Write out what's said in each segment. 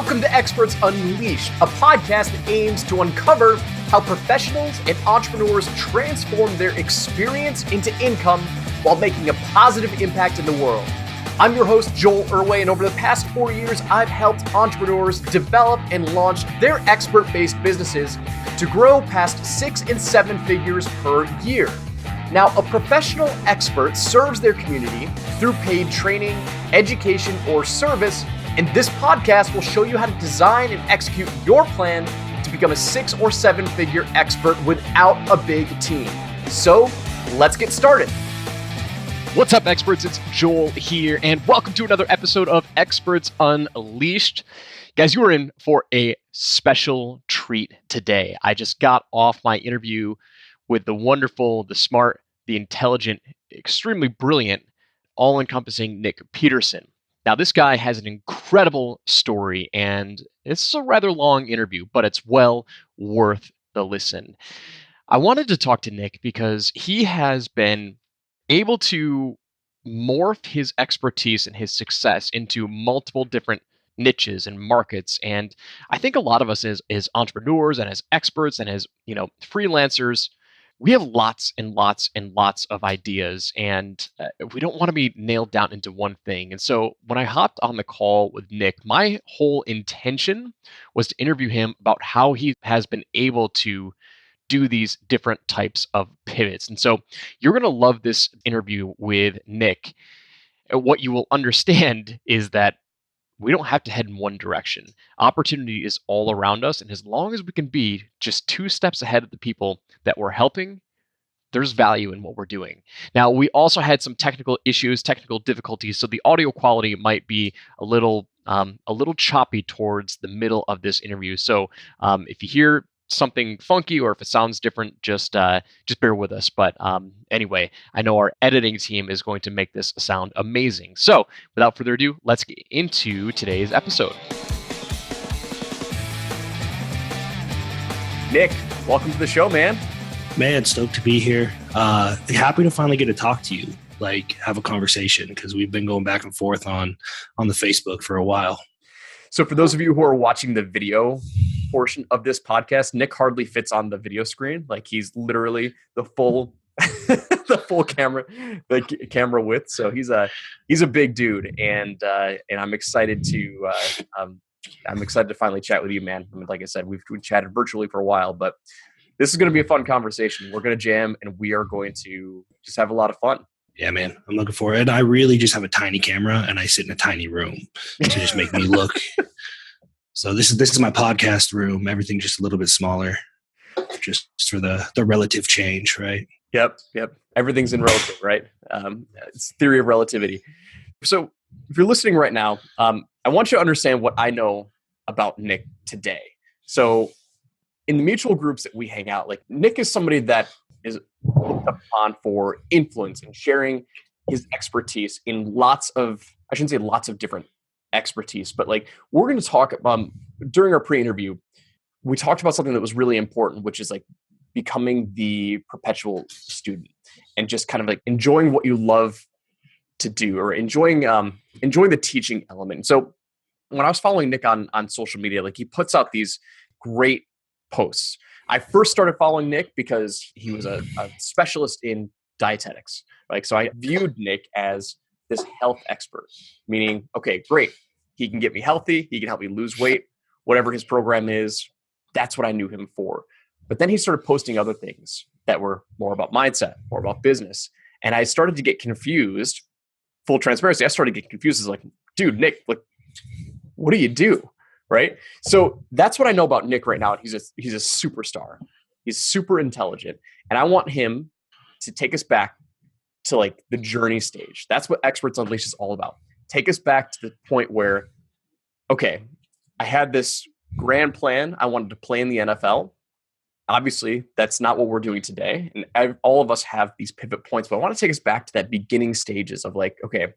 Welcome to Experts Unleashed, a podcast that aims to uncover how professionals and entrepreneurs transform their experience into income while making a positive impact in the world. I'm your host, Joel Irway, and over the past 4 years, I've helped entrepreneurs develop and launch their expert-based businesses to grow past 6 and 7 figures per year. Now, a professional expert serves their community through paid training, education, or service, and this podcast will show you how to design and execute your plan to become a 6 or 7 figure expert without a big team. So, let's get started. What's up, experts? It's Joel here, and welcome to another episode of Experts Unleashed. Guys, you are in for a special treat today. I just got off my interview with the wonderful, the smart, the intelligent, extremely brilliant, all-encompassing Nic Peterson. Now, this guy has an incredible story, and it's a rather long interview, but it's well worth the listen. I wanted to talk to Nic because he has been able to morph his expertise and his success into multiple different niches and markets. And I think a lot of us as entrepreneurs and as experts and as, freelancers, we have lots and lots and lots of ideas, and we don't want to be nailed down into one thing. And so when I hopped on the call with Nic, my whole intention was to interview him about how he has been able to do these different types of pivots. And so you're going to love this interview with Nic. What you will understand is that we don't have to head in one direction. Opportunity is all around us. And as long as we can be just 2 steps ahead of the people that we're helping, there's value in what we're doing. Now, we also had some technical issues, technical difficulties. So the audio quality might be a little choppy towards the middle of this interview. So if you hear something funky or if it sounds different, just bear with us. But anyway, I know our editing team is going to make this sound amazing. So without further ado, let's get into today's episode. Nic, welcome to the show, man. Man, stoked to be here. Happy to finally get to talk to you, have a conversation, because we've been going back and forth on the Facebook for a while. So for those of you who are watching the video portion of this podcast, Nic hardly fits on the video screen. He's literally the full the full camera width. So he's a big dude, and I'm excited to finally chat with you, man. I mean, like I said, we've chatted virtually for a while, but this is going to be a fun conversation. We're going to jam, and we are going to just have a lot of fun. Yeah, man, I'm looking for it. I really just have a tiny camera, and I sit in a tiny room to just make me look. So this is my podcast room. Everything's just a little bit smaller, just for the relative change, right? Yep. Everything's in relative, right? It's theory of relativity. So if you're listening right now, I want you to understand what I know about Nic today. So in the mutual groups that we hang out, Nic is somebody that is looked upon for influence and sharing his expertise in I shouldn't say lots of different expertise, but we're going to talk during our pre-interview, we talked about something that was really important, which is becoming the perpetual student and just kind of enjoying what you love to do, or enjoying the teaching element. So when I was following Nic on social media, he puts out these great posts. I first started following Nic because he was a specialist in dietetics. So I viewed Nic as this health expert, meaning, okay, great. He can get me healthy. He can help me lose weight, whatever his program is. That's what I knew him for. But then he started posting other things that were more about mindset, more about business. And I started to get confused. Full transparency, I started to get confused as dude, Nic, what do you do? Right? So that's what I know about Nic right now. He's a superstar. He's super intelligent. And I want him to take us back to the journey stage. That's what Experts Unleashed is all about. Take us back to the point where, okay, I had this grand plan. I wanted to play in the NFL. Obviously, that's not what we're doing today. And all of us have these pivot points, but I want to take us back to that beginning stages of okay,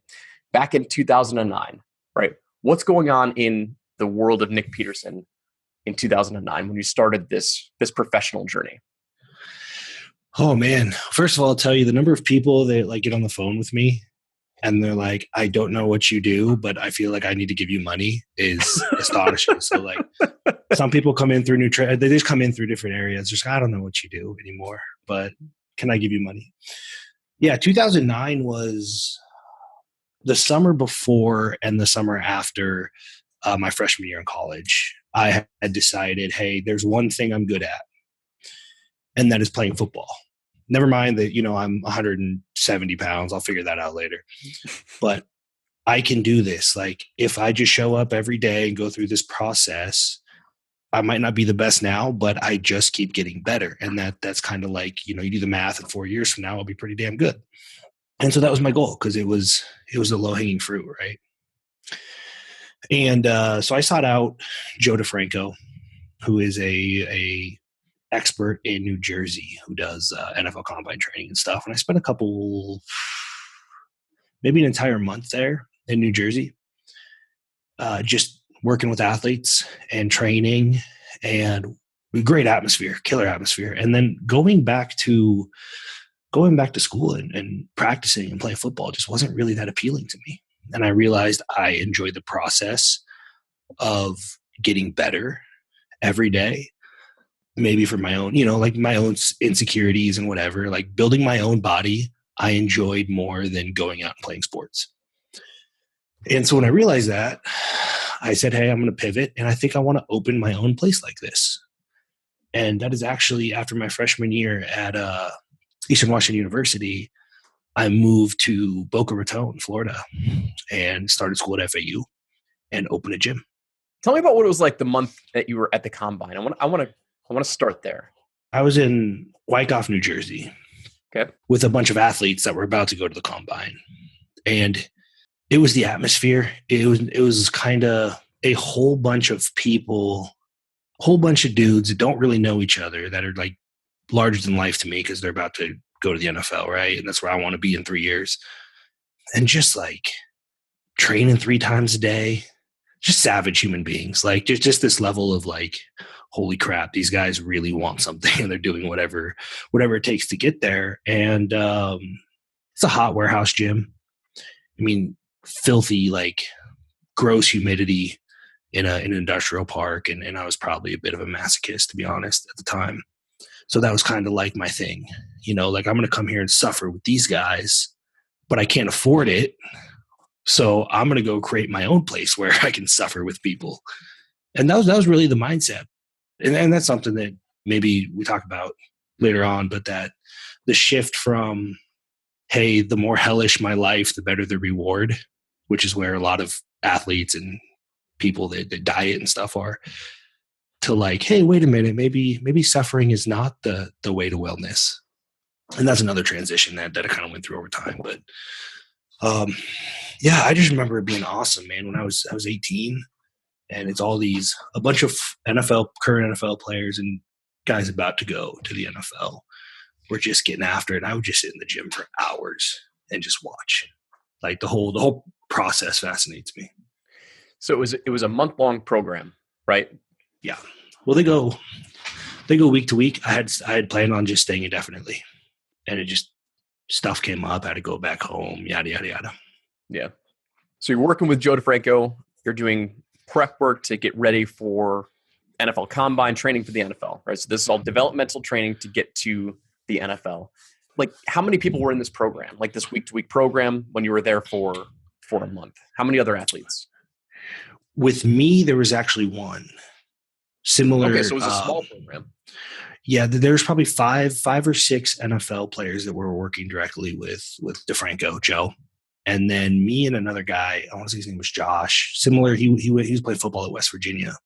back in 2009, right? What's going on in the world of Nic Peterson in 2009 when you started this professional journey? Oh man. First of all, I'll tell you the number of people that get on the phone with me and they're like, I don't know what you do, but I feel like I need to give you money is astonishing. So like some people come in through they just come in through different areas. Just, I don't know what you do anymore, but can I give you money? Yeah. 2009 was the summer before and the summer after my freshman year in college. I had decided, hey, there's one thing I'm good at, and that is playing football. Never mind that, I'm 170 pounds. I'll figure that out later. But I can do this. Like, if I just show up every day and go through this process, I might not be the best now, but I just keep getting better. And that's kind of like, you do the math, and 4 years from now, I'll be pretty damn good. And so that was my goal, because it was the low-hanging fruit, right? And so I sought out Joe DeFranco, who is a expert in New Jersey, who does NFL combine training and stuff. And I spent maybe an entire month there in New Jersey, just working with athletes and training, and great atmosphere, killer atmosphere. And then going back to school and practicing and playing football just wasn't really that appealing to me. And I realized I enjoyed the process of getting better every day, maybe for my own, like my own insecurities and whatever, like building my own body, I enjoyed more than going out and playing sports. And so when I realized that, I said, hey, I'm going to pivot, and I think I want to open my own place like this. And that is actually after my freshman year at Eastern Washington University. I moved to Boca Raton, Florida, and started school at FAU and opened a gym. Tell me about what it was like the month that you were at the combine. I want to start there. I was in Wyckoff, New Jersey, okay, with a bunch of athletes that were about to go to the combine, and it was the atmosphere. It was kind of a whole bunch of people, whole bunch of dudes that don't really know each other, that are like larger than life to me because they're about to go to the NFL, right? And that's where I want to be in 3 years. And just like training 3 times a day, just savage human beings. Like just this level of like, holy crap, these guys really want something, and they're doing whatever it takes to get there. And it's a hot warehouse gym. I mean, filthy, like gross humidity in an industrial park. And I was probably a bit of a masochist, to be honest, at the time. So that was kind of like my thing, like I'm going to come here and suffer with these guys, but I can't afford it. So I'm going to go create my own place where I can suffer with people. And that was really the mindset. And that's something that maybe we talk about later on, but that the shift from, hey, the more hellish my life, the better the reward, which is where a lot of athletes and people that diet and stuff are, to like, hey, wait a minute, maybe suffering is not the way to wellness. And that's another transition that I kind of went through over time. But yeah, I just remember it being awesome, man. When I was 18, and it's a bunch of current NFL players and guys about to go to the NFL. We're just getting after it. I would just sit in the gym for hours and just watch. Like the whole process fascinates me. So it was a month-long program, right? Yeah. Well, they go week to week. I had planned on just staying indefinitely, and it just, stuff came up. I had to go back home, yada, yada, yada. Yeah. So you're working with Joe DeFranco. You're doing prep work to get ready for NFL combine training for the NFL, right? So this is all developmental training to get to the NFL. Like, how many people were in this program? Like this week-to-week program when you were there for a month? How many other athletes? With me, there was actually one. Similar. Okay, so it was a small program. Yeah, there's probably five or six NFL players that were working directly with DeFranco, Joe. And then me and another guy, I want to say his name was Josh. Similar, he was playing football at West Virginia.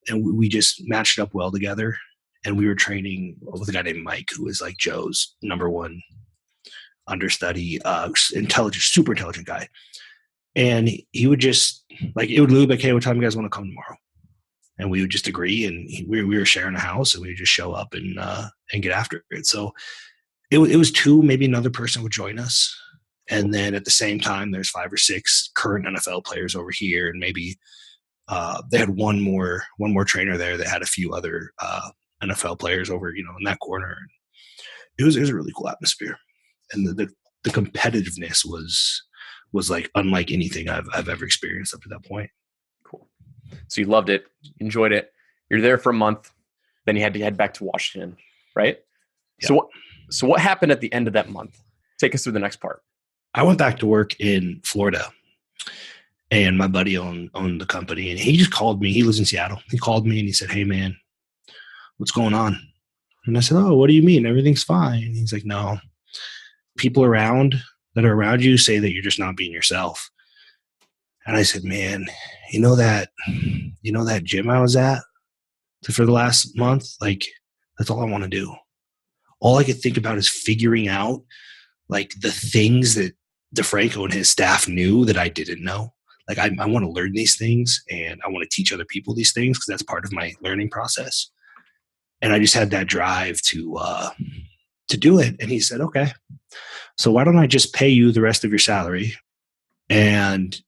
And we just matched up well together. And we were training with a guy named Mike, who was like Joe's number one understudy, super intelligent guy. And he would just, like, it would loop like, hey, what time you guys want to come tomorrow? And we would just agree, and we were sharing a house, and we would just show up and get after it. So it was 2, maybe another person would join us. And then at the same time, there's 5 or 6 current NFL players over here, and maybe they had one more trainer there that had a few other NFL players over, in that corner. It was a really cool atmosphere, and the competitiveness was was like unlike anything I've ever experienced up to that point. Cool. So you loved it, enjoyed it. You're there for a month, then you had to head back to Washington, right? Yeah. So what happened at the end of that month? Take us through the next part. I went back to work in Florida, and my buddy owned the company, and he just called me. He lives in Seattle. He called me and he said, "Hey man, what's going on?" And I said, "Oh, what do you mean? Everything's fine." And he's like, "No, people that are around you say that you're just not being yourself." And I said, "Man, you know that gym I was at for the last month? Like, that's all I want to do. All I could think about is figuring out like the things that DeFranco and his staff knew that I didn't know. Like, I want to learn these things, and I want to teach other people these things because that's part of my learning process." And I just had that drive to do it. And he said, "Okay, so why don't I just pay you the rest of your salary and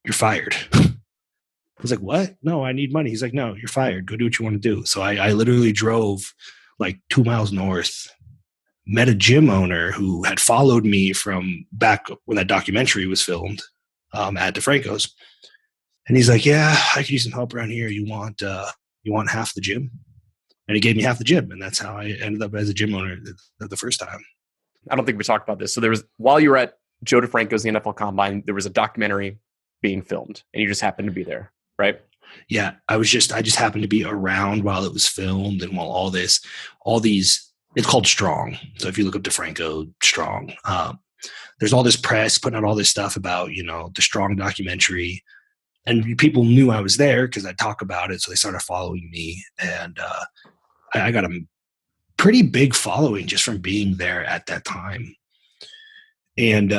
you're fired?" I was like, "What? No, I need money." He's like, "No, you're fired. Go do what you want to do." So I literally drove like 2 miles north, met a gym owner who had followed me from back when that documentary was filmed at DeFranco's. And he's like, "Yeah, I could use some help around here. You want half the gym?" And he gave me half the gym. And that's how I ended up as a gym owner the first time. I don't think we talked about this. So there was, while you were at Joe DeFranco's, the NFL Combine, there was a documentary being filmed and you just happened to be there, right? Yeah. I just happened to be around while it was filmed and while all these, it's called Strong. So if you look up DeFranco Strong, there's all this press putting out all this stuff about, the Strongdocumentary, and people knew I was there because I talk about it. So they started following me, and I got a pretty big following just from being there at that time. And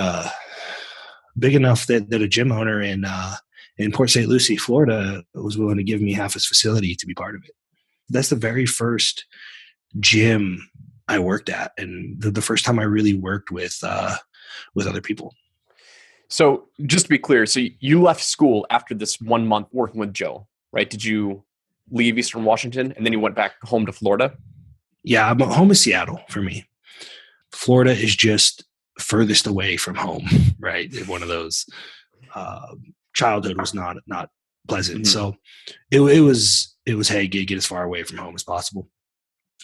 big enough that a gym owner in Port St. Lucie, Florida, was willing to give me half his facility to be part of it. That's the very first gym I worked at, and the first time I really worked with other people. So just to be clear, so you left school after this 1 month working with Joe, right? Did you leave Eastern Washington and then you went back home to Florida? Yeah, I'm home is Seattle for me. Florida is just furthest away from home, right? One of those childhood was not pleasant. Mm-hmm. So it was, hey, get as far away from home as possible.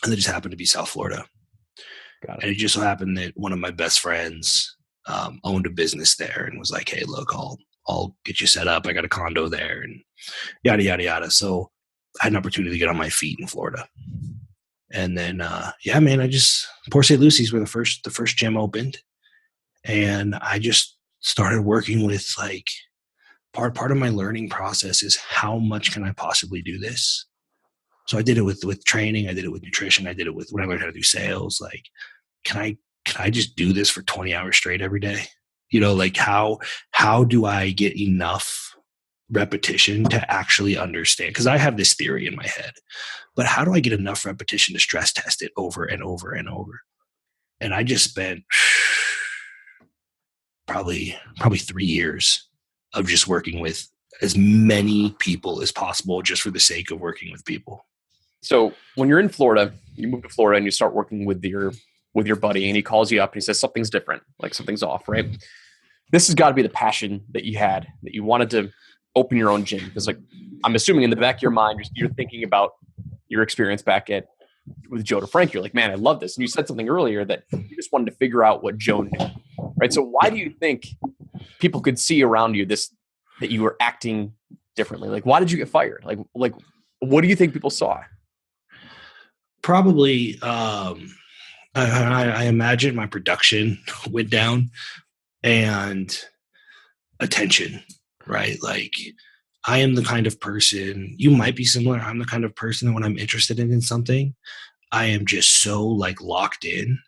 And it just happened to be South Florida. Got it. And it just so happened that one of my best friends owned a business there and was like, "Hey, look, I'll get you set up. I got a condo there," and yada, yada, yada. So I had an opportunity to get on my feet in Florida. And then, Port St. Lucie's where the first gym opened. And I just started working with like, part of my learning process is how much can I possibly do this? So I did it with training. I did it with nutrition. I did it with when I learned how to do sales. Like, can I just do this for 20 hours straight every day? Like how do I get enough repetition to actually understand? Because I have this theory in my head, but how do I get enough repetition to stress test it over and over and over? And I just spent probably 3 years of just working with as many people as possible just for the sake of working with people. So when you're in Florida, you move to Florida and you start working with your buddy, and he calls you up and he says something's different, like something's off, right? This has got to be the passion that you had, that you wanted to open your own gym. Because like, I'm assuming in the back of your mind, you're thinking about your experience back with Joe DeFranco. You're like, "Man, I love this." And you said something earlier that you just wanted to figure out what Joe knew, right? So why do you think people could see around you that you were acting differently? Like, why did you get fired? Like, what do you think people saw? Probably, I imagine my production went down and attention, right? Like, I am the kind of person, you might be similar. I'm the kind of person that when I'm interested in something, I am just so like locked in,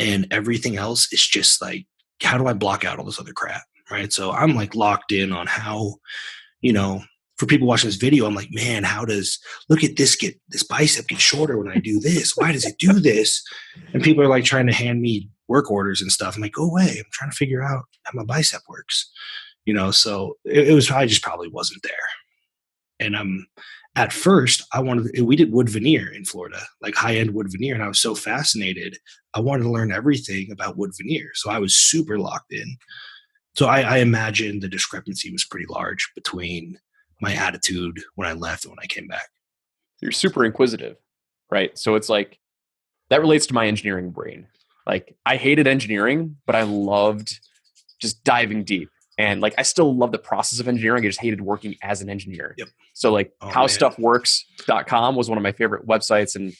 and everything else is just like, how do I block out all this other crap? Right. So I'm like locked in on how, for people watching this video, I'm like, "Man, look at this bicep get shorter when I do this. Why does it do this?" And people are like trying to hand me work orders and stuff. I'm like, "Go away. I'm trying to figure out how my bicep works." So it was, I just probably wasn't there. And at first we did wood veneer in Florida, like high-end wood veneer. And I was so fascinated. I wanted to learn everything about wood veneer. So I was super locked in. So I imagine the discrepancy was pretty large between my attitude when I left and when I came back. You're super inquisitive, right? So it's like, that relates to my engineering brain. Like, I hated engineering, but I loved just diving deep. And like, I still love the process of engineering. I just hated working as an engineer. Yep. So like howstuffworks.com was one of my favorite websites. And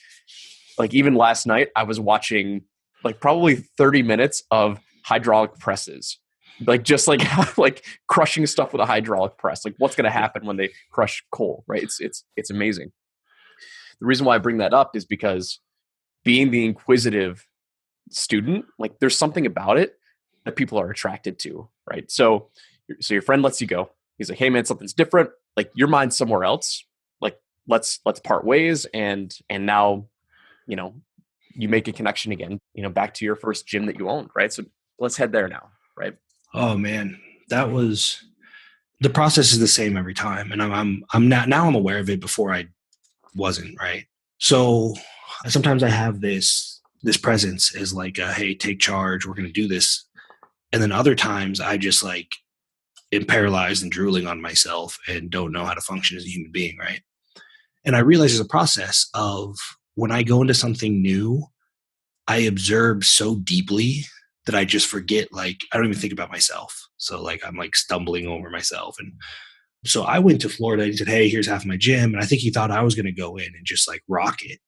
like, even last night I was watching like probably 30 minutes of hydraulic presses, like just like, like crushing stuff with a hydraulic press. Like, what's going to happen when they crush coal, right? It's amazing. The reason why I bring that up is because being the inquisitive student, like there's something about it that people are attracted to, right? So your friend lets you go. He's like, hey man, something's different. Like, your mind's somewhere else. Like, let's part ways. And now, you know, you make a connection again, you know, back to your first gym that you owned, right? So let's head there now, right? Oh man, that was, the process is the same every time. And I'm now I'm aware of it. Before I wasn't, right? So sometimes I have this presence as like, hey, take charge. We're going to do this. And then other times I just like am paralyzed and drooling on myself and don't know how to function as a human being, right? And I realize there's a process of, when I go into something new, I observe so deeply that I just forget, like, I don't even think about myself. So like, I'm like stumbling over myself. And so I went to Florida and he said, hey, here's half my gym. And I think he thought I was going to go in and just like rock it.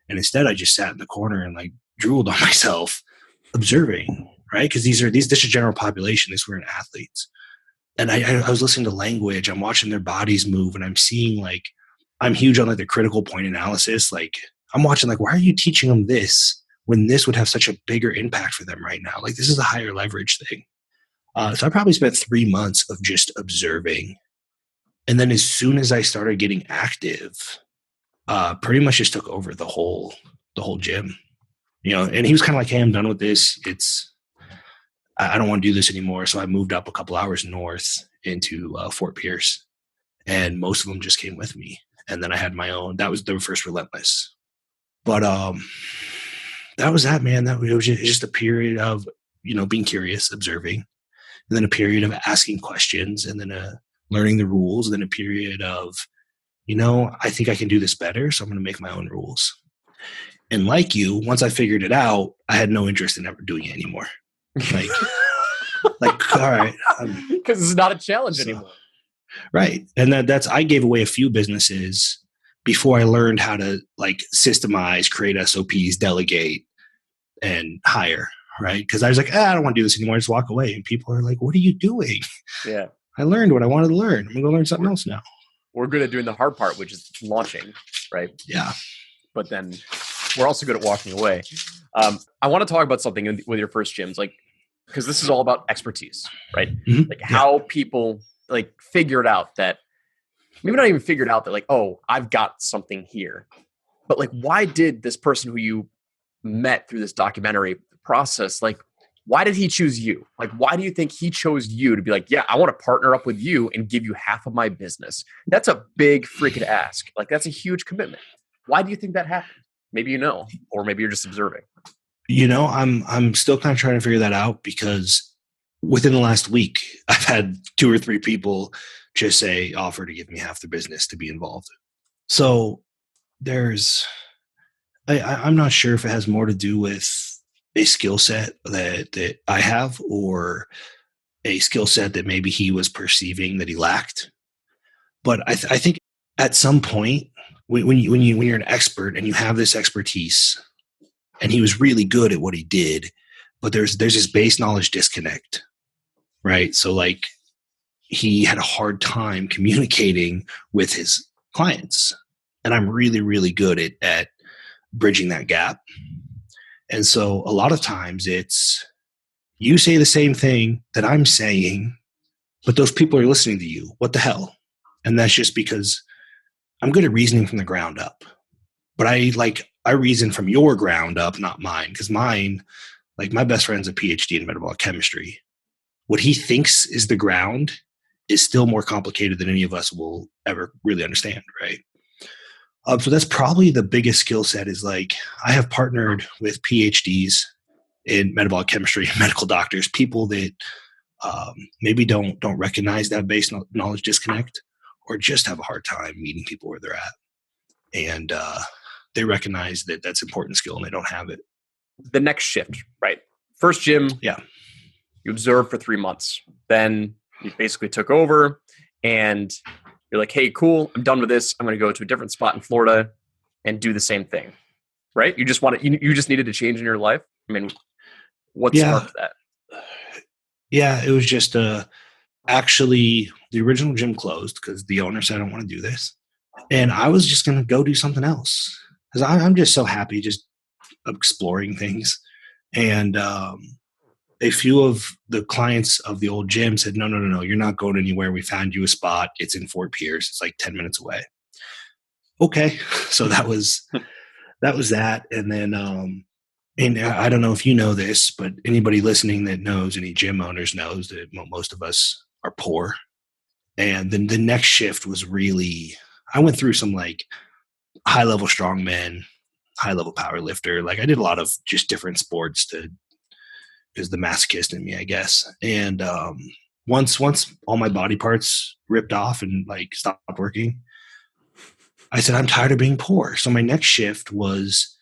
And instead I just sat in the corner and like drooled on myself, observing, right? Because this is general population. These weren't athletes. And I was listening to language. I'm watching their bodies move, and I'm seeing, like, I'm huge on like the critical point analysis. Like, I'm watching, like, why are you teaching them this when this would have such a bigger impact for them right now? Like, this is a higher leverage thing. So I probably spent 3 months of just observing. And then as soon as I started getting active, pretty much just took over the whole gym, you know. And he was kind of like, hey, I'm done with this. I don't want to do this anymore. So I moved up a couple hours north into Fort Pierce, and most of them just came with me. And then I had my own. That was the first Relentless. But that was that, man. It was just a period of, you know, being curious, observing, and then a period of asking questions, and then learning the rules, and then a period of, you know, I think I can do this better, so I'm going to make my own rules. And like you, once I figured it out, I had no interest in ever doing it anymore. Like, all right, because it's not a challenge anymore, right? And that's, I gave away a few businesses before I learned how to like systemize, create SOPs, delegate, and hire, right? Because I was like, I don't want to do this anymore. I just walk away, and people are like, what are you doing? Yeah, I learned what I wanted to learn. I'm gonna go learn something else now. We're good at doing the hard part, which is launching, right? Yeah, but then we're also good at walking away. I want to talk about something with your first gyms, like, because this is all about expertise, right? Mm-hmm. Like how people like figured out that, maybe not even figured out that, like, oh, I've got something here, but like, why did this person who you met through this documentary process, like, why did he choose you? Like, why do you think he chose you to be like, yeah, I want to partner up with you and give you half of my business? That's a big freaking ask. Like, that's a huge commitment. Why do you think that happened? Maybe you know, or maybe you're just observing. You know, I'm still kind of trying to figure that out, because within the last week, I've had 2 or 3 people just say, offer to give me half the business to be involved. So I'm not sure if it has more to do with a skill set that I have, or a skill set that maybe he was perceiving that he lacked. But I think at some point, when you're an expert and you have this expertise, and he was really good at what he did, but there's this base knowledge disconnect, right? So like, he had a hard time communicating with his clients, and I'm really, really good at bridging that gap. And so a lot of times it's, you say the same thing that I'm saying, but those people are listening to you. What the hell? And that's just because I'm good at reasoning from the ground up. But I reason from your ground up, not mine. Because mine, like, my best friend's a Ph.D. in metabolic chemistry. What he thinks is the ground is still more complicated than any of us will ever really understand, right? So that's probably the biggest skill set, is like, I have partnered with PhDs in metabolic chemistry, medical doctors, people that maybe don't recognize that base knowledge disconnect, or just have a hard time meeting people where they're at. And they recognize that that's important skill and they don't have it. The next shift, right? First gym, Yeah. You observed for 3 months. Then you basically took over and you're like, hey, cool, I'm done with this. I'm going to go to a different spot in Florida and do the same thing, right? You just you just needed to change in your life. I mean, what sparked that? Yeah, it was just actually the original gym closed because the owner said, I don't want to do this. And I was just going to go do something else because I'm just so happy just exploring things. And a few of the clients of the old gym said, no, you're not going anywhere. We found you a spot. It's in Fort Pierce. It's like 10 minutes away. Okay. So that was that. And then, and I don't know if you know this, but anybody listening that knows, any gym owners knows that most of us are poor. And then the next shift was really, I went through some like high level strongman, high level power lifter. Like I did a lot of just different sports because the masochist in me, I guess. And once all my body parts ripped off and like stopped working, I said, I'm tired of being poor. So my next shift was,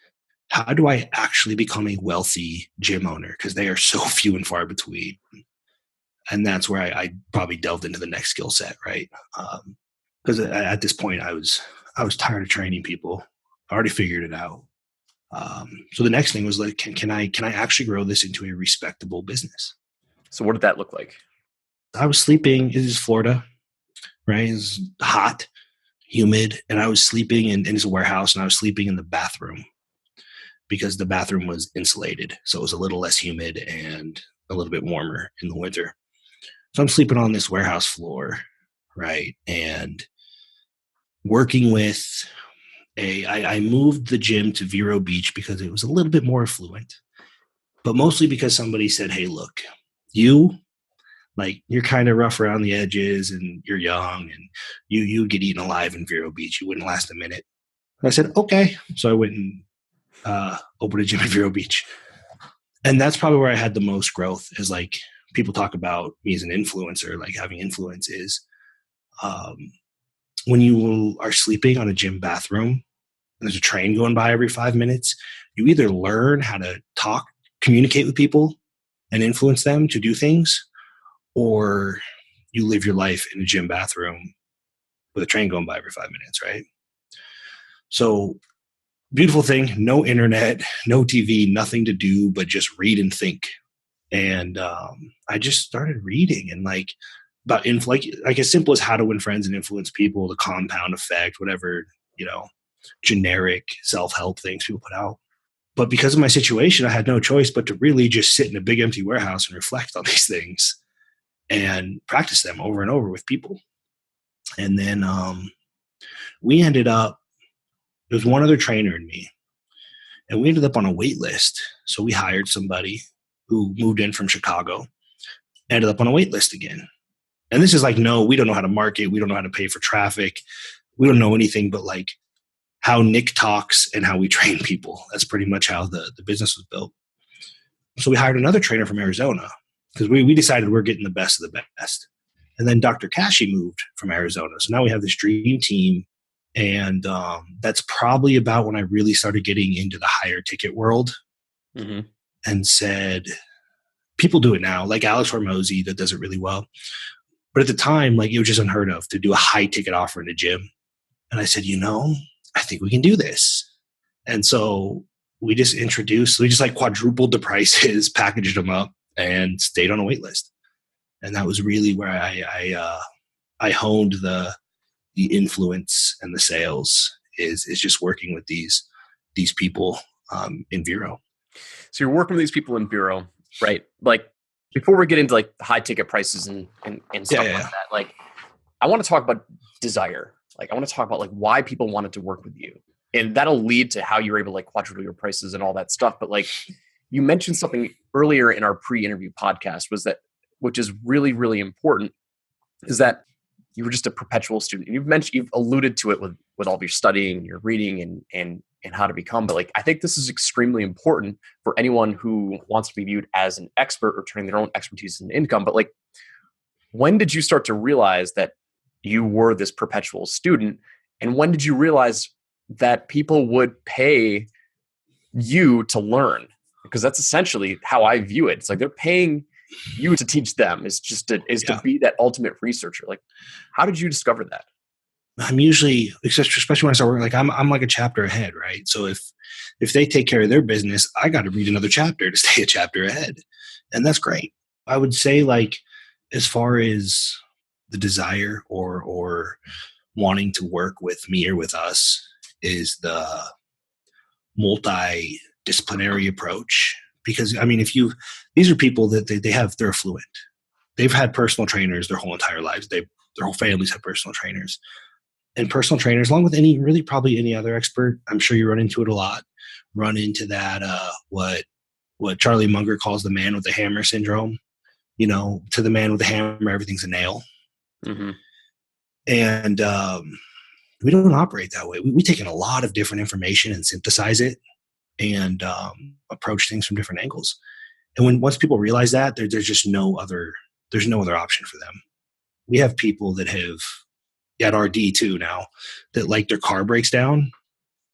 how do I actually become a wealthy gym owner? Because they are so few and far between. And that's where I probably delved into the next skill set, right? Because at this point, I was tired of training people. I already figured it out. So the next thing was like, can I actually grow this into a respectable business? So what did that look like? I was sleeping. It is Florida, right? It's hot, humid, and I was sleeping in this warehouse, and I was sleeping in the bathroom because the bathroom was insulated, so it was a little less humid and a little bit warmer in the winter. So I'm sleeping on this warehouse floor, right, and working with I moved the gym to Vero Beach because it was a little bit more affluent, but mostly because somebody said, hey, look, you're kind of rough around the edges and you're young and you get eaten alive in Vero Beach. You wouldn't last a minute. And I said, okay. So I went and opened a gym at Vero Beach. And that's probably where I had the most growth, is like people talk about me as an influencer, like having influence is when you are sleeping on a gym bathroom, and there's a train going by every 5 minutes, you either learn how to communicate with people and influence them to do things, or you live your life in a gym bathroom with a train going by every 5 minutes, right? So beautiful thing, no internet, no TV, nothing to do but just read and think. And I just started reading and like about like as simple as how to win friends and influence people, the compound effect, whatever, generic self-help things people put out. But because of my situation, I had no choice but to really just sit in a big empty warehouse and reflect on these things and practice them over and over with people. And then we ended up, there was one other trainer and me, and we ended up on a wait list. So we hired somebody who moved in from Chicago, ended up on a wait list again. And this is like, no, we don't know how to market. We don't know how to pay for traffic. We don't know anything but like how Nic talks and how we train people. That's pretty much how the business was built. So we hired another trainer from Arizona because we decided we're getting the best of the best. And then Dr. Kashi moved from Arizona. So now we have this dream team. And that's probably about when I really started getting into the higher ticket world and said, people do it now, like Alex Hormozy that does it really well. But at the time, like it was just unheard of to do a high ticket offer in a gym. And I said, I think we can do this. And so we just like quadrupled the prices, packaged them up, and stayed on a wait list. And that was really where I honed the influence and the sales is just working with these people in Vero. So you're working with these people in Vero, right? Like before we get into like the high ticket prices and stuff like that, like I want to talk about desire. Like I want to talk about like why people wanted to work with you, and that'll lead to how you're able to like quadruple your prices and all that stuff. But like you mentioned something earlier in our pre-interview podcast which is really, really important, is that you were just a perpetual student. And you've alluded to it with all of your studying, your reading and and how to become. But like, I think this is extremely important for anyone who wants to be viewed as an expert or turning their own expertise into income. But like, when did you start to realize that you were this perpetual student? And when did you realize that people would pay you to learn? Because that's essentially how I view it. It's like they're paying you to teach them. It's just to be that ultimate researcher. Like, how did you discover that? I'm usually, especially when I start working, like I'm like a chapter ahead, right? So if they take care of their business, I got to read another chapter to stay a chapter ahead, and that's great. I would say, like, as far as the desire or wanting to work with me or with us is the multi-disciplinary approach. Because I mean, these are people that they're affluent. They've had personal trainers their whole entire lives. Their whole families have personal trainers. And personal trainers, along with probably any other expert, I'm sure you run into it a lot, run into that, what Charlie Munger calls the man with the hammer syndrome. You know, to the man with the hammer, everything's a nail. Mm-hmm. And we don't operate that way. We take in a lot of different information and synthesize it and approach things from different angles. And once people realize that, there's just no other option for them. We have people that have at RD too now that, like, their car breaks down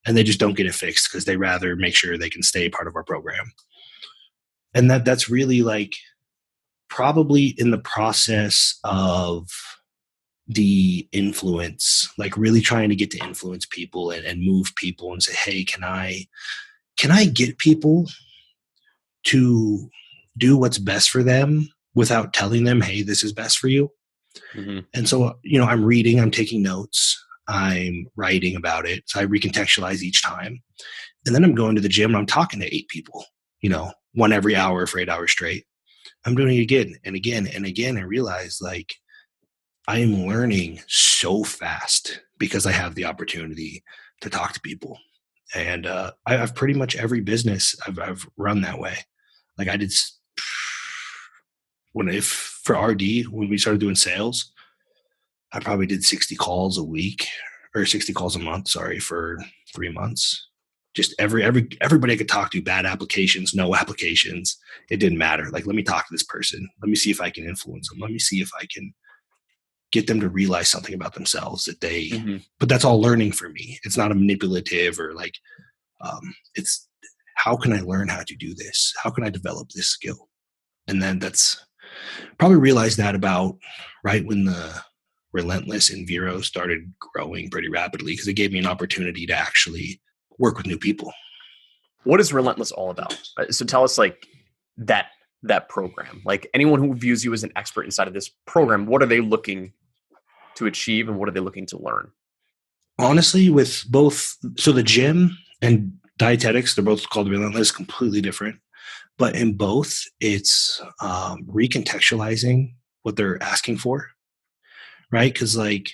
and they just don't get it fixed because they rather make sure they can stay part of our program. And that's really, like, probably in the process of the influence, like really trying to get to influence people and move people and say, hey, can I get people to do what's best for them without telling them, hey, this is best for you? Mm-hmm. And so, you know, I'm reading, I'm taking notes, I'm writing about it. So I recontextualize each time. And then I'm going to the gym and I'm talking to 8 people, you know, one every hour for 8 hours straight. I'm doing it again and again and again. I realize, like, I am learning so fast because I have the opportunity to talk to people. And I've pretty much every business I've run that way. Like, I did for RD, when we started doing sales, I probably did 60 calls a week or 60 calls a month, for 3 months. Just everybody I could talk to, bad applications, no applications. It didn't matter. Like, let me talk to this person. Let me see if I can influence them. Let me see if I can get them to realize something about themselves that they, Mm-hmm. but that's all learning for me. It's not a manipulative or like, it's how can I learn how to do this? How can I develop this skill? And then that's probably realized that about right when the Relentless and Vero started growing pretty rapidly, because it gave me an opportunity to actually work with new people. What is Relentless all about? So tell us, like, that program. Like, anyone who views you as an expert inside of this program, what are they looking to achieve and what are they looking to learn? Honestly, with both, so the gym and dietetics, they're both called Relentless, completely different. But in both, it's recontextualizing what they're asking for, right? Because, like,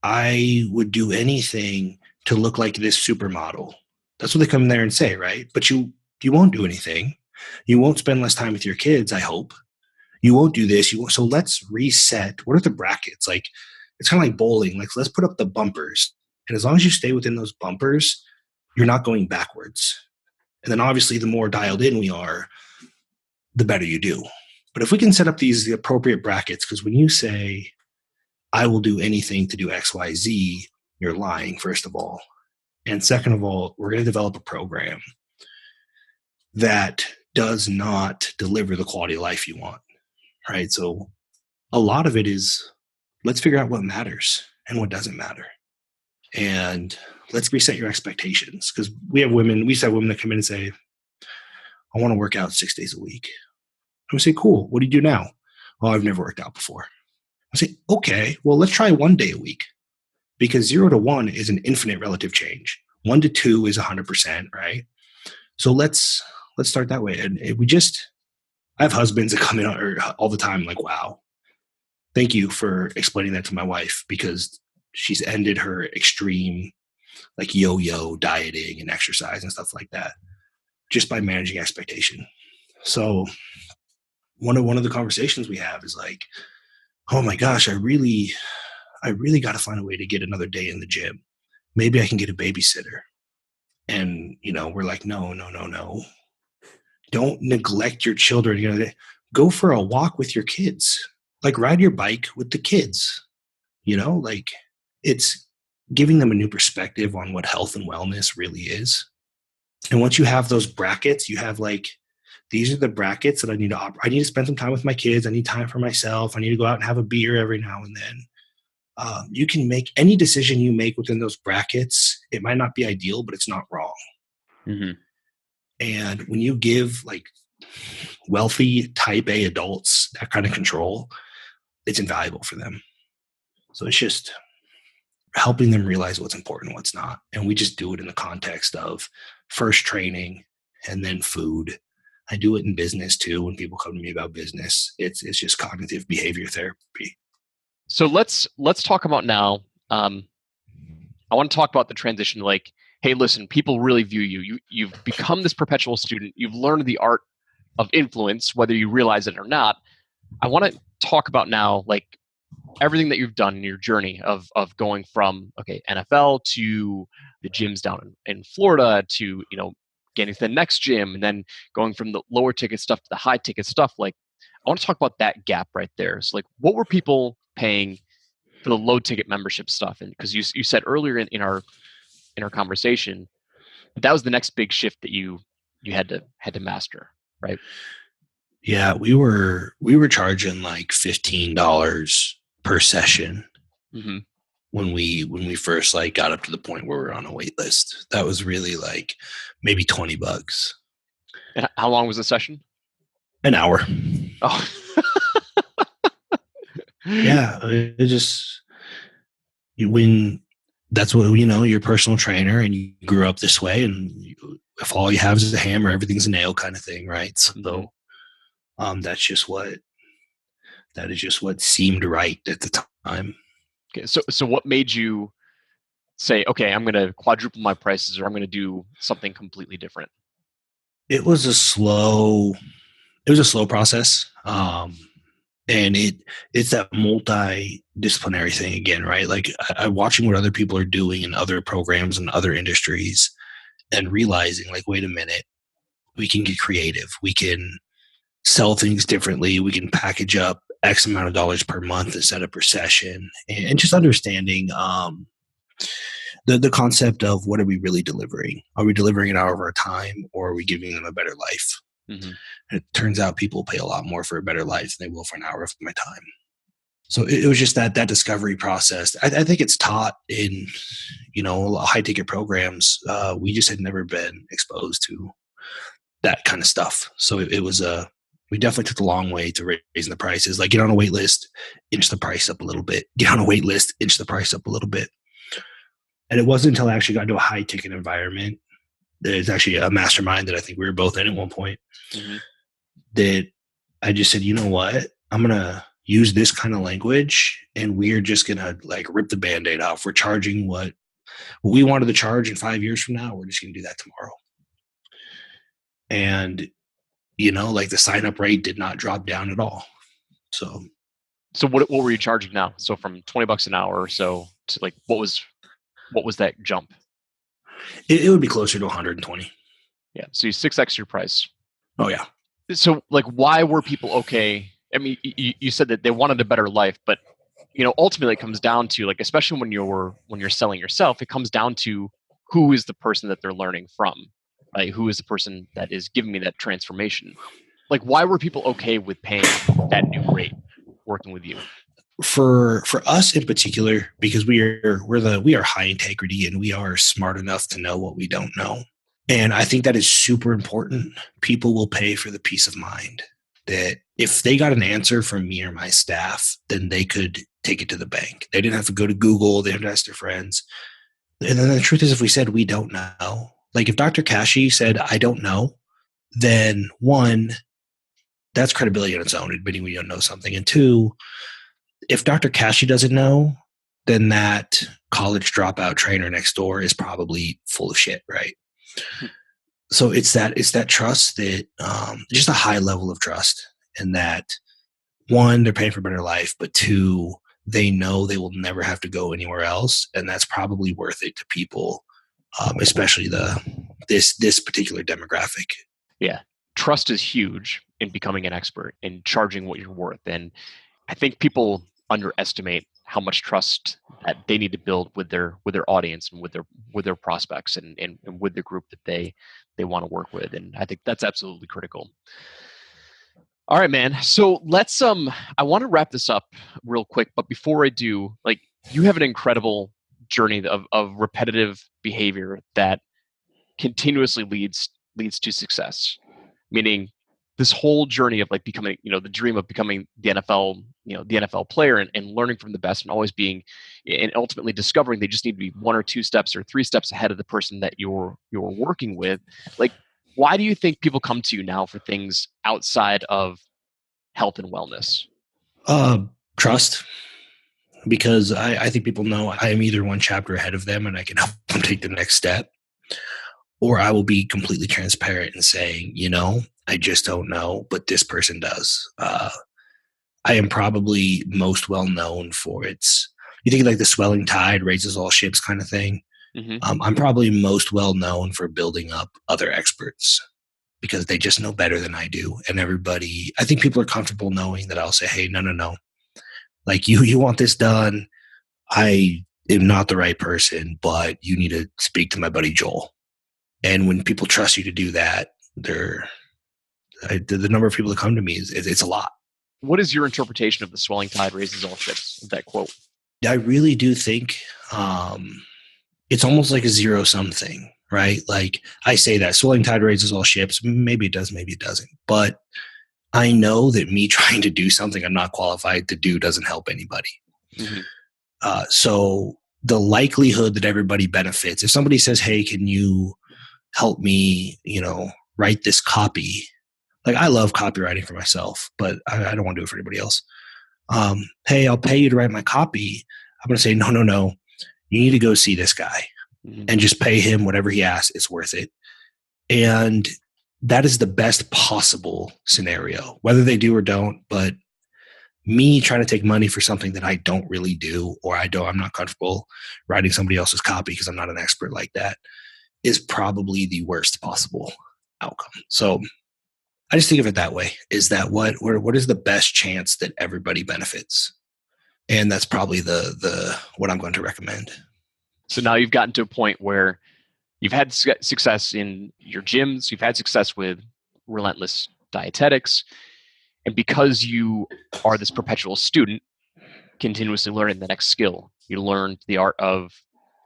I would do anything to look like this supermodel. That's what they come in there and say, right? But you won't do anything. You won't spend less time with your kids, I hope. You won't do this. So let's reset. What are the brackets? Like, it's kind of like bowling. Like, let's put up the bumpers. And as long as you stay within those bumpers, you're not going backwards. And then obviously the more dialed in we are, the better you do. But if we can set up the appropriate brackets, because when you say, I will do anything to do X, Y, Z, you're lying, first of all. And second of all, we're going to develop a program that does not deliver the quality of life you want, right? So a lot of it is, let's figure out what matters and what doesn't matter. And let's reset your expectations. Because we used to have women that come in and say, I want to work out 6 days a week. I would say, cool. What do you do now? Oh, I've never worked out before. I say, okay, well, let's try 1 day a week, because 0 to 1 is an infinite relative change. 1 to 2 is 100%, right? So let's start that way. And I have husbands that come in all the time, like, wow, thank you for explaining that to my wife, because she's ended her extreme, like, yo-yo dieting and exercise and stuff like that just by managing expectation. So one of the conversations we have is like, oh my gosh, I really got to find a way to get another day in the gym. Maybe I can get a babysitter. And, we're like, no. Don't neglect your children. Go for a walk with your kids. Like ride your bike with the kids. Like it's giving them a new perspective on what health and wellness really is. And once you have those brackets, you have like, these are the brackets that I need to I need to spend some time with my kids. I need time for myself. I need to go out and have a beer every now and then. You can make any decision you make within those brackets. It might not be ideal, but it's not wrong. Mm-hmm. And when you give like wealthy type A adults that kind of control, it's invaluable for them. So it's just helping them realize what's important and what's not. And we just do it in the context of first training and then food. I do it in business too. When people come to me about business, it's just cognitive behavior therapy. So let's talk about now. I want to talk about the transition. Like, hey, listen, people really view you. You've become this perpetual student. You've learned the art of influence, whether you realize it or not. I want to talk about now, like everything that you've done in your journey of going from NFL to the gyms down in Florida to getting to the next gym, and then going from the lower ticket stuff to the high ticket stuff. Like, I want to talk about that gap right there. So, like, what were people paying for the low ticket membership stuff? And because you said earlier in our conversation, that was the next big shift that you had to master, right? Yeah, we were charging like $15 per session. Mm-hmm. When we first like got up to the point where we were on a wait list. That was really like maybe $20. And how long was the session? An hour. Oh. Yeah, it just when that's what you're a personal trainer and you grew up this way, and if all you have is a hammer, everything's a nail kind of thing, right? So that is just what seemed right at the time. Okay, so what made you say, okay, I'm going to quadruple my prices, or I'm going to do something completely different? It was a slow process. And it's that multi-disciplinary thing again, right? Like I'm watching what other people are doing in other programs and other industries and realizing like, wait a minute, we can get creative. We can sell things differently. We can package up X amount of dollars per month instead of per session, and just understanding the concept of what are we really delivering? Are we delivering an hour of our time, or are we giving them a better life? Mm-hmm. And it turns out people pay a lot more for a better life than they will for an hour of my time. So it was just that discovery process. I think it's taught in, high ticket programs. We just had never been exposed to that kind of stuff. So it was we definitely took the long way to raising the prices. Like get on a wait list, inch the price up a little bit. Get on a wait list, inch the price up a little bit. And it wasn't until I actually got into a high ticket environment. There's actually a mastermind that I think we were both in at one point, mm-hmm. that I just said, you know what, I'm going to use this kind of language and we're just going to like rip the Band-Aid off. We're charging what we wanted to charge in 5 years from now. We're just going to do that tomorrow. And, like the sign up rate did not drop down at all. So what were you charging now? So from $20 an hour or so to like, what was that jump? It would be closer to 120. Yeah. So you 6x your price. Oh yeah. So like, why were people okay? I mean, you said that they wanted a better life, but ultimately it comes down to like, especially when you're selling yourself, it comes down to who is the person that they're learning from, right? Who is the person that is giving me that transformation? Like, why were people okay with paying that new rate working with you? For us in particular, because we are high integrity and we are smart enough to know what we don't know. And I think that is super important. People will pay for the peace of mind that if they got an answer from me or my staff, then they could take it to the bank. They didn't have to go to Google. They didn't have to ask their friends. And then the truth is, if we said we don't know, like if Dr. Kashi said, I don't know, then one, that's credibility on its own, admitting we don't know something. And two, if Dr. Kashi doesn't know, then that college dropout trainer next door is probably full of shit, right? So it's that trust that just a high level of trust, and that one, they're paying for a better life, but two, they know they will never have to go anywhere else, and that's probably worth it to people, especially the this particular demographic. Yeah. Trust is huge in becoming an expert and charging what you're worth. And I think people underestimate how much trust that they need to build with their audience and with their prospects and with the group that they want to work with. And I think that's absolutely critical. All right, man. So let's I want to wrap this up real quick, but before I do, like, you have an incredible journey of repetitive behavior that continuously leads to success. Meaning this whole journey of like becoming, the dream of becoming the NFL, the NFL player and learning from the best and always being and ultimately discovering they just need to be 1 or 2 steps or 3 steps ahead of the person that you're working with. Like, why do you think people come to you now for things outside of health and wellness? Trust. Because I think people know I am either one chapter ahead of them and I can help them take the next step, or I will be completely transparent and saying, I just don't know, but this person does. I am probably most well known for you think like the swelling tide raises all ships kind of thing. Mm-hmm. I'm probably most well known for building up other experts because they just know better than I do. And I think people are comfortable knowing that I'll say, hey, no. Like you want this done. I am not the right person, but you need to speak to my buddy Joel. And when people trust you to do that, the number of people that come to me it's a lot. What is your interpretation of the swelling tide raises all ships, that quote? I really do think it's almost like a zero-sum thing, right? Like I say that swelling tide raises all ships. Maybe it does, maybe it doesn't. But I know that me trying to do something I'm not qualified to do doesn't help anybody. Mm-hmm. So the likelihood that everybody benefits, if somebody says, hey, can you help me, write this copy? Like I love copywriting for myself, but I don't want to do it for anybody else. Hey, I'll pay you to write my copy. I'm going to say, no. You need to go see this guy and just pay him whatever he asks. It's worth it. And that is the best possible scenario, whether they do or don't. But me trying to take money for something that I don't really do, or I'm not comfortable writing somebody else's copy because I'm not an expert like that, is probably the worst possible outcome. So I just think of it that way. Is that what is the best chance that everybody benefits? And that's probably the what I'm going to recommend. So now you've gotten to a point where you've had success in your gyms, you've had success with Relentless dietetics, and because you are this perpetual student, continuously learning the next skill, you learned the art of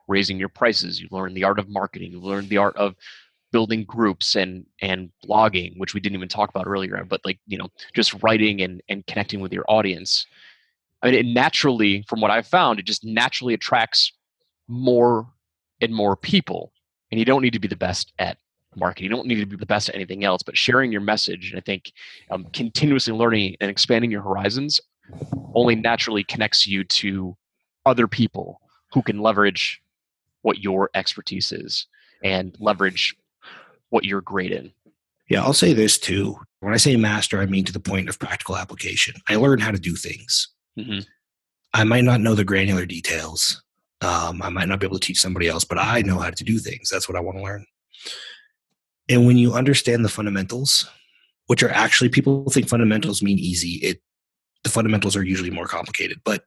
raising your prices, you learned the art of marketing, you learned the art of building groups and blogging, which we didn't even talk about earlier, but just writing and connecting with your audience. I mean, it naturally, from what I've found, it just naturally attracts more and more people. And you don't need to be the best at marketing. You don't need to be the best at anything else, but sharing your message. And I think continuously learning and expanding your horizons only naturally connects you to other people who can leverage what your expertise is and leverage what you're great in. Yeah, I'll say this too. When I say master, I mean to the point of practical application. I learn how to do things. Mm-hmm. I might not know the granular details. I might not be able to teach somebody else, but I know how to do things. That's what I want to learn. And when you understand the fundamentals, which are actually, people think fundamentals mean easy. The fundamentals are usually more complicated. But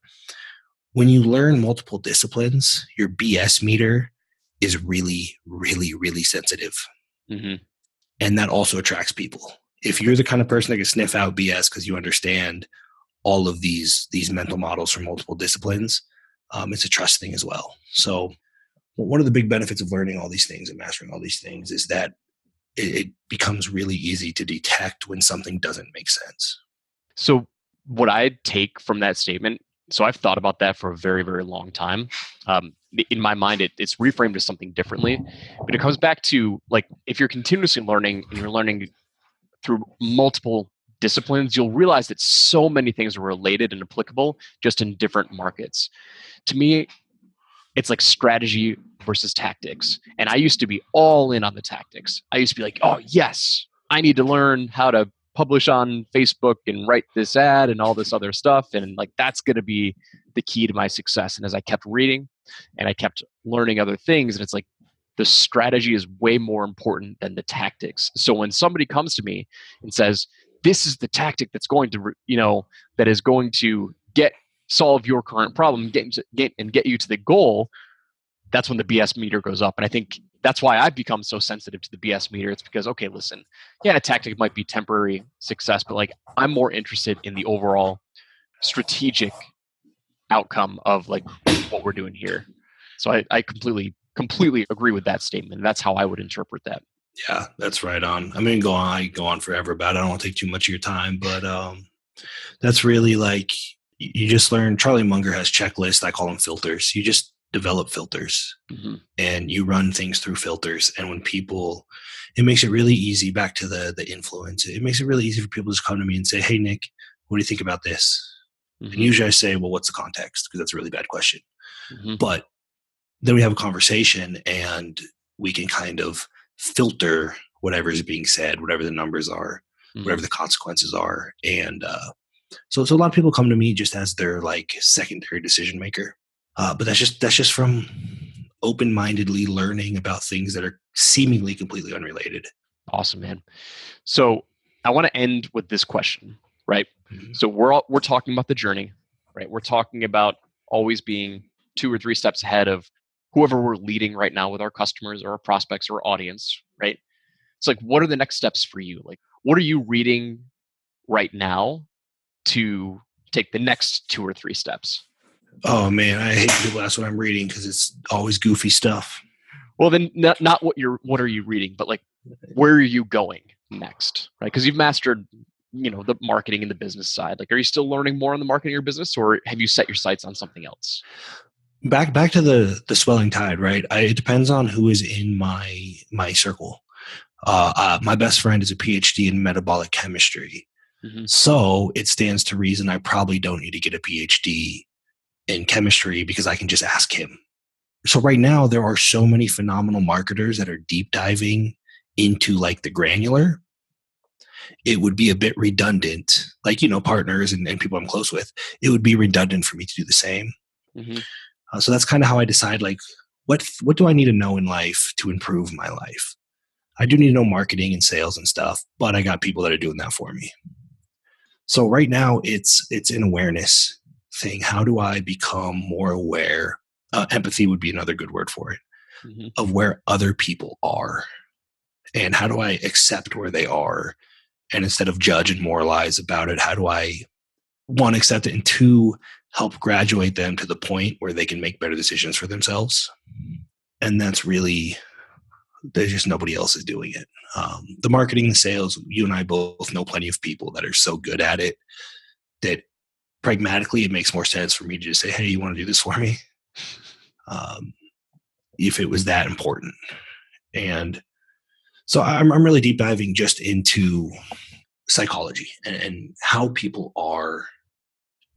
when you learn multiple disciplines, your BS meter is really, really, really sensitive. Mm-hmm. And that also attracts people. If you're the kind of person that can sniff out BS because you understand all of these mental models from multiple disciplines, it's a trust thing as well. So one of the big benefits of learning all these things and mastering all these things is that it becomes really easy to detect when something doesn't make sense. So what I take from that statement, so I've thought about that for a very, very long time. In my mind, it's reframed as something differently, but it comes back to, like, if you're continuously learning and you're learning through multiple disciplines, you'll realize that so many things are related and applicable just in different markets. To me, it's like strategy versus tactics. And I used to be all in on the tactics. I used to be like, oh yes, I need to learn how to publish on Facebook and write this ad and all this other stuff. And like, that's going to be the key to my success. And as I kept reading and I kept learning other things, and it's like, the strategy is way more important than the tactics. So when somebody comes to me and says, this is the tactic that's going to, that is going to solve your current problem, get you to the goal, that's when the BS meter goes up. And I think that's why I've become so sensitive to the BS meter. It's because, okay, listen, yeah, a tactic might be temporary success, but like I'm more interested in the overall strategic outcome of like what we're doing here. So I completely agree with that statement. That's how I would interpret that. Yeah, that's right on. I mean, I go on forever about it. I don't want to take too much of your time, but that's really like you just learn. Charlie Munger has checklists. I call them filters. You just develop filters and you run things through filters. And when people, it makes it really easy, back to the influence, it makes it really easy for people to just come to me and say, hey, Nick, what do you think about this? And usually I say, well, what's the context? Because that's a really bad question. But then we have a conversation and we can kind of filter whatever is being said, whatever the numbers are, whatever the consequences are. And so a lot of people come to me just as their like secondary decision maker. But that's just from open-mindedly learning about things that are seemingly completely unrelated. Awesome, man. So I want to end with this question, right? So we're talking about the journey, right? We're talking about always being 2 or 3 steps ahead of whoever we're leading right now with our customers or our prospects or our audience, right? It's like, what are the next steps for you? Like, what are you reading right now to take the next 2 or 3 steps? Oh man, I hate people ask what I'm reading because it's always goofy stuff. Well, then not what are you reading, but like, where are you going next, right? Because you've mastered, the marketing and the business side. Like, are you still learning more on the marketing of your business, or have you set your sights on something else? Back to the swelling tide, right? It depends on who is in my circle. My best friend is a Ph.D. in metabolic chemistry. So it stands to reason I probably don't need to get a Ph.D. in chemistry because I can just ask him. So right now there are so many phenomenal marketers that are deep diving into like the granular. It would be a bit redundant, like, partners and people I'm close with, it would be redundant for me to do the same. So that's kind of how I decide, like, what do I need to know in life to improve my life? I do need to know marketing and sales and stuff, but I got people that are doing that for me. So right now it's an awareness thing. How do I become more aware? Empathy would be another good word for it, of where other people are. And how do I accept where they are? And instead of judge and moralize about it, how do I, 1, accept it, and 2, help graduate them to the point where they can make better decisions for themselves? And that's really, there's just nobody else is doing it. The marketing, the sales, you and I both know plenty of people that are so good at it that pragmatically it makes more sense for me to just say, hey, you want to do this for me? If it was that important. And so I'm really deep diving just into psychology and how people are.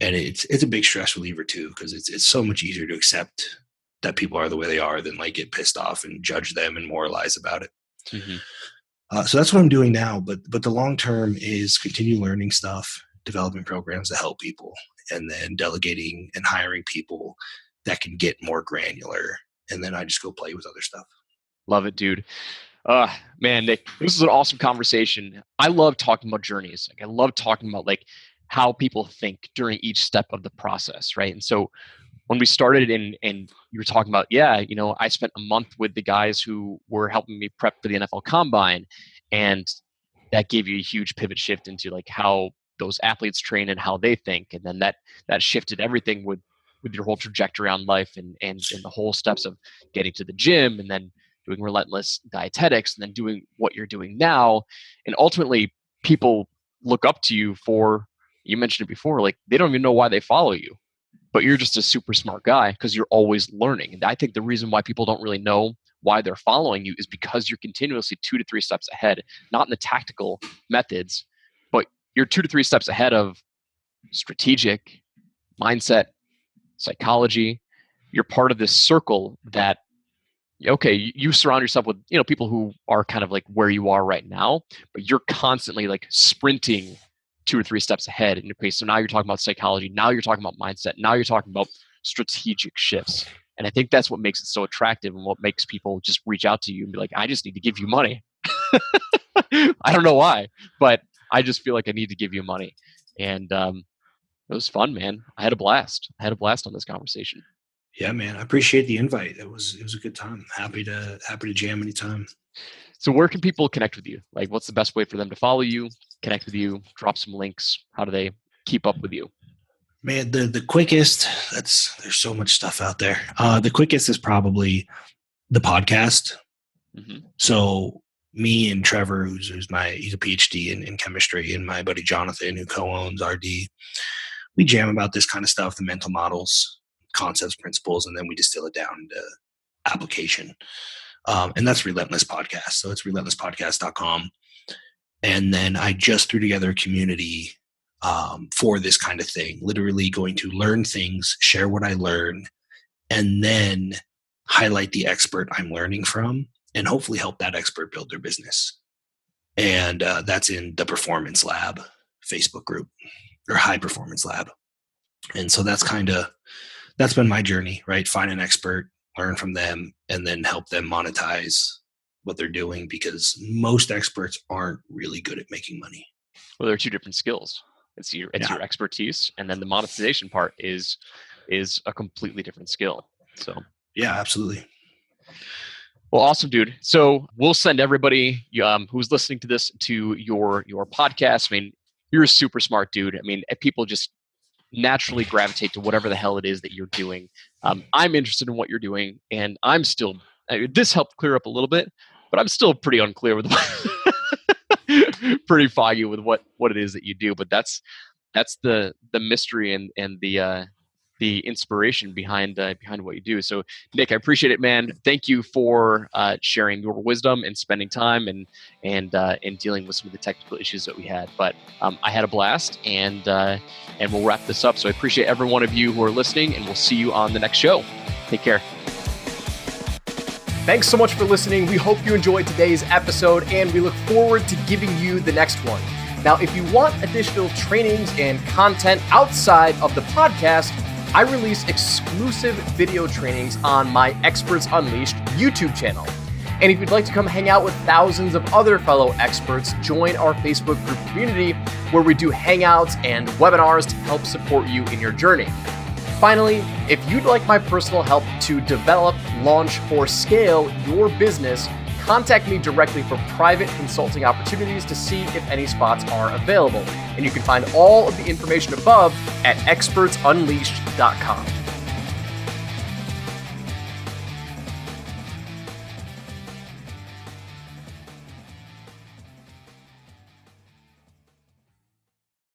And it's a big stress reliever too, because it's so much easier to accept that people are the way they are than like get pissed off and judge them and moralize about it. So that's what I'm doing now. But the long term is continue learning stuff, developing programs to help people, and then delegating and hiring people that can get more granular. And then I just go play with other stuff. Love it, dude. Man, Nick, this is an awesome conversation. I love talking about journeys. Like, I love talking about like how people think during each step of the process, right? And so when we started and you were talking about, I spent a month with the guys who were helping me prep for the NFL Combine, and that gave you a huge pivot shift into like how those athletes train and how they think, and then that shifted everything with your whole trajectory on life and the whole steps of getting to the gym, and then doing Relentless dietetics, and then doing what you're doing now. And ultimately, people look up to you for, you mentioned it before, like they don't even know why they follow you, but you're just a super smart guy because you're always learning. And I think the reason why people don't really know why they're following you is because you're continuously 2 to 3 steps ahead, not in the tactical methods, but you're 2 to 3 steps ahead of strategic, mindset, psychology. You're part of this circle that, okay, you surround yourself with, people who are kind of like where you are right now, but you're constantly like sprinting 2 or 3 steps ahead in your pace. So now you're talking about psychology. Now you're talking about mindset. Now you're talking about strategic shifts. And I think that's what makes it so attractive and what makes people just reach out to you and be like, I just need to give you money. I don't know why, but I just feel like I need to give you money. And it was fun, man. I had a blast. I had a blast on this conversation. Yeah, man. I appreciate the invite. It was a good time. Happy to jam anytime. So where can people connect with you? Like, what's the best way for them to follow you, connect with you, drop some links? How do they keep up with you? Man, the quickest, there's so much stuff out there. The quickest is probably the podcast. Mm-hmm. So me and Trevor, he's a Ph.D. in chemistry, and my buddy Jonathan, who co-owns RD, we jam about this kind of stuff, the mental models, concepts, principles, and then we distill it down into application. And that's Relentless Podcast. So it's relentlesspodcast.com. And then I just threw together a community for this kind of thing, literally going to learn things, share what I learn, and then highlight the expert I'm learning from and hopefully help that expert build their business. And that's in the Performance Lab Facebook group, or High Performance Lab. And so that's been my journey, right? Find an expert, learn from them, and then help them monetize what they're doing, because most experts aren't really good at making money. Well, there are two different skills. It's your expertise, and then the monetization part is a completely different skill. So yeah, absolutely. Well, awesome, dude. So we'll send everybody who's listening to this to your podcast. I mean, you're a super smart dude. I mean, people just naturally gravitate to whatever the hell it is that you're doing. I'm interested in what you're doing, and I'm still. This helped clear up a little bit, but I'm still pretty unclear with pretty foggy with what it is that you do. But that's the mystery and the inspiration behind what you do. So Nic, I appreciate it, man. Thank you for sharing your wisdom and spending time and dealing with some of the technical issues that we had. But I had a blast, and we'll wrap this up. So I appreciate every one of you who are listening, and we'll see you on the next show. Take care. Thanks so much for listening. We hope you enjoyed today's episode, and we look forward to giving you the next one. Now, if you want additional trainings and content outside of the podcast, I release exclusive video trainings on my Experts Unleashed YouTube channel. And if you'd like to come hang out with thousands of other fellow experts, join our Facebook group community where we do hangouts and webinars to help support you in your journey. Finally, if you'd like my personal help to develop, launch, or scale your business, contact me directly for private consulting opportunities to see if any spots are available. And you can find all of the information above at expertsunleashed.com.